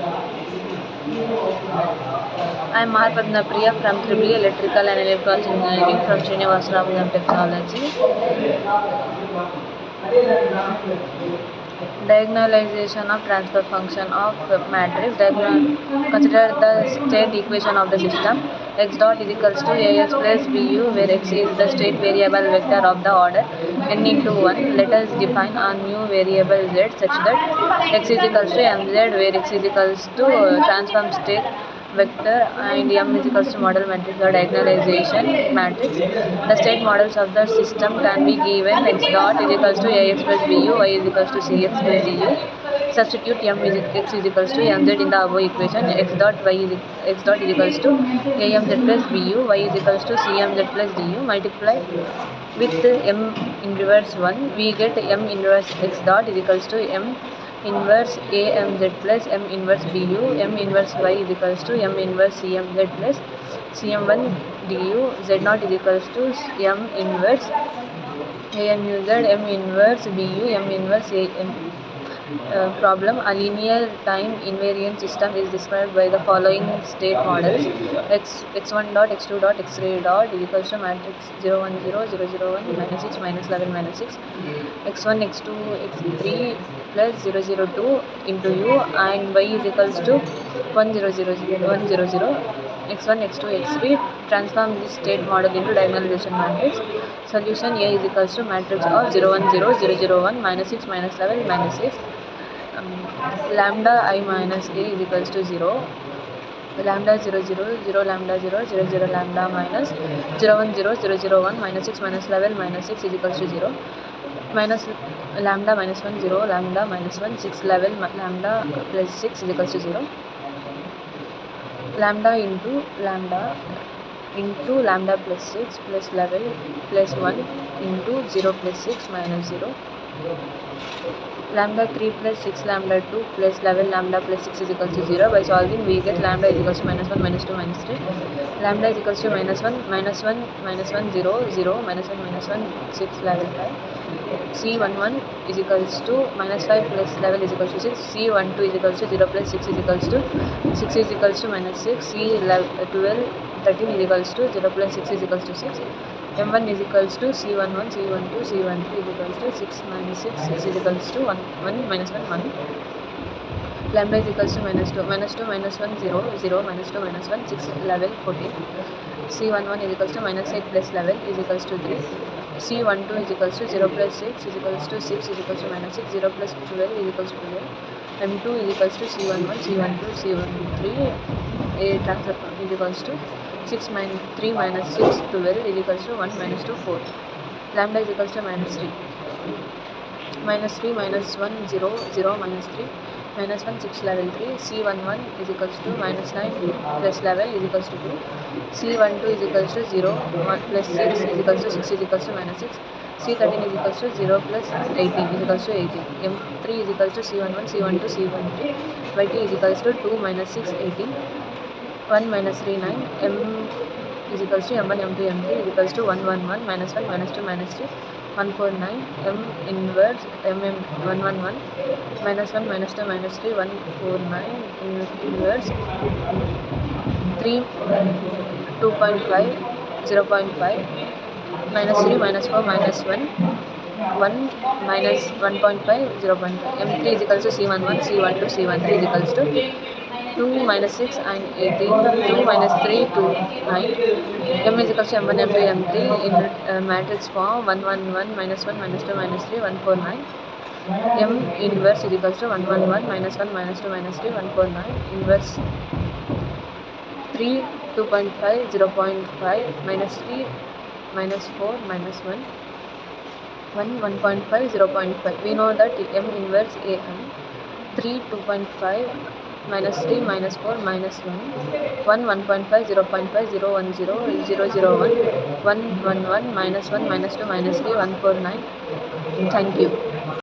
I am Mahapadna Priya from EEE Electrical and Electronics Engineering from Srinivasa Ramanujan Technology. Diagonalization of transfer function of matrix. Consider the state equation of the system. X dot is equals to Ax plus Bu, where x is the state variable vector of the order n into 1. Let us define a new variable z such that x is equals to mz, where x is equals to transform state vector and m is equals to model matrix or diagonalization matrix. The state models of the system can be given. X dot is equals to Ax plus Bu, y is equals to Cx plus Du. Substitute x is equals to mz in the above equation. X dot is equals to amz plus Bu, y is equals to cmz plus Du. Multiply with m inverse 1, we get m inverse x dot is equals to m inverse amz plus m inverse Bu. M inverse y is equals to m inverse cmz plus cm1 du. Z naught is equals to m inverse anuz, m inverse Bu, m inverse am. Problem. A linear time invariant system is described by the following state models. X1 dot, x2 dot, x3 dot is equals to matrix 0 1 0 0 0 1 minus 6 minus 11 minus 6, x1 x2 x3 plus 0 0 2 into u, and y is equals to 1 0 0 1 0 0. x1 x2 x3 transform this state model into diagonalization matrix. Solution. A is equals to matrix of 0 1 0 0 0 1 minus 6 minus 11 minus 6. Lambda I minus a is equals to 0. Lambda 0 0 0 lambda 0 0 0 lambda minus 0 1 0 0 0 1 minus 6 minus 11 minus 6 is equals to 0. Minus lambda minus 1 0 lambda minus 1 6 11 lambda plus 6 is equals to 0. Lambda into lambda plus 6 plus 11 plus 1 into 0 plus 6 minus 0. Lambda 3 plus 6 lambda 2 plus 11 lambda plus 6 is equals to 0. By solving, we get lambda is equals to minus 1 minus 2 minus 3. Lambda is equals to minus 1 minus 1 minus 1 0 0 minus 1 minus 1 6 11 5. C11 is equals to minus 5 plus 11 is equals to 6. C12 is equals to 0 plus 6 is equals to 6 is equals to minus 6. C12 13 is equals to 0 plus 6 is equals to 6. M1 is equals to C11, C12, C13 is equals to 6 minus 6, 6 is equals to 1, 1 minus 1, 1. Lambda is equals to minus 2 minus 1, 0, 0, minus 2, minus 1, 6, 11, 14. C11 is equals to minus 8 plus 11 is equals to 3. C12 is equals to 0 plus 6 is equals to 6 is equals to minus 6, 0 plus 12 is equals to 12. M2 is equals to C11, C12, C13, A transfer is equals to 6 minus 3 minus 6 12 is equals to 1 minus 2 4. Lambda is equals to minus 3. Minus 3 minus 1 0 0 minus 3 minus 1 6 11 3. C11 is equals to minus 9 plus 11 is equals to 2. C12 is equals to 0 1 plus 6 is equals to 6 is equals to minus 6. C13 is equals to 0 plus 18 is equals to 18. M3 is equals to C11 C12 C13. Yt is equals to 2 minus 6 18. 1 minus 3 9. M is equals to M1 M2 M3 is equals to 1 1 1 minus 1 minus 2 minus 3 1 4 9. M inverse MM 1 1 1 minus 1 minus 2 minus 3 1 4 9 inverse 3 2.5 0.5 minus 3 minus 4 minus 1 1 minus 1.5 0.5. M3 is equals to C11 C12 C13 is equals to 2 minus 6 and 18, 2 minus 3 2 9. M is equals to M1 M2 M3 in matrix form 1 1 1 minus 1 minus 2 minus 3 1 4 9. M inverse is equals to 1 1 1 minus 1 minus 2 minus 3 1 4 9 inverse 3 2.5 0.5 minus 3 minus 4 minus 1 1 1.5 0.5. We know that M inverse AM 3 2.5 minus 3 minus 4 minus 1 1 1.5 0.5 0 1 0 0 0 1 1 1 1 minus 1 minus 2 minus 3 1 4 9. Thank you.